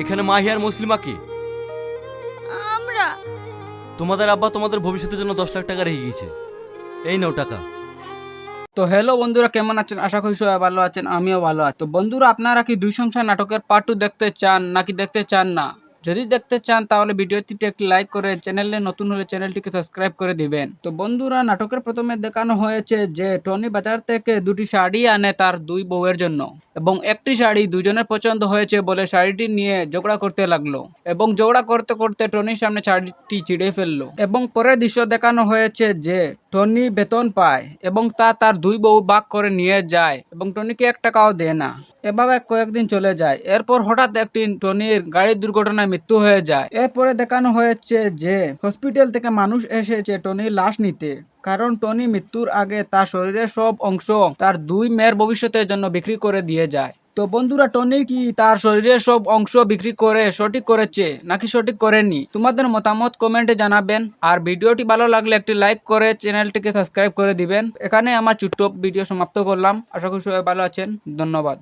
এখানে মাহি আর মুসলিমা কি? আমরা। তোমাদের আব্বা তোমাদের ভবিষ্যতের জন্য 10 লাখ টাকা রেখে গেছে। এই নাও টাকা। তো হ্যালো বন্ধুরা, কেমন আছেন? আশা করি সবাই ভালো আছেন, আমিও ভালো আছি। তো বন্ধুরা, আপনারা কি দুই সংসার নাটকের পার্ট 2 দেখতে চান নাকি দেখতে চান না? যদি দেখতে চান তাহলে ভিডিওটিতে একটি লাইক করে চ্যানেলে নতুন হলে চ্যানেলটিকে সাবস্ক্রাইব করে দিবেন। তো বন্ধুরা, নাটকের প্রথমে দেখানো হয়েছে যে টনি বাজার থেকে দুটি শাড়ি আনে তার দুই বউয়ের জন্য, এবং একটি শাড়ি দুজনের পছন্দ হয়েছে বলে শাড়িটি নিয়ে ঝগড়া করতে লাগলো, এবং ঝগড়া করতে করতে টনির সামনে শাড়িটি ছিঁড়ে ফেললো। এবং পরের দৃশ্য দেখানো হয়েছে যে টনি বেতন পায় এবং তা তার দুই বউ ভাগ করে নিয়ে যায় এবং টনিকে 1 টাকাও দেয় না। এভাবে কয়েকদিন চলে যায়। এরপর হঠাৎ একদিন টনির গাড়ির দুর্ঘটনায় মৃত্যু হয়ে যায়। এরপরে দেখানো হয়েছে যে হসপিটাল থেকে মানুষ এসেছে টনির লাশ নিতে, কারণ টনি মৃত্যুর আগে তার শরীরের সব অংশ তার দুই মেয়ের ভবিষ্যতের জন্য বিক্রি করে দিয়ে যায়। তো বন্ধুরা, টনি কি তার শরীরের সব অংশ বিক্রি করে সঠিক করেছে নাকি সঠিক করেনি? তোমাদের মতামত কমেন্টে জানাবেন। আর ভিডিওটি ভালো লাগলে একটি লাইক করে চ্যানেলটিকে সাবস্ক্রাইব করে দিবেন। এখানে আমার ছোট্ট ভিডিও সমাপ্ত করলাম। আশা করি সবাই ভালো আছেন। ধন্যবাদ।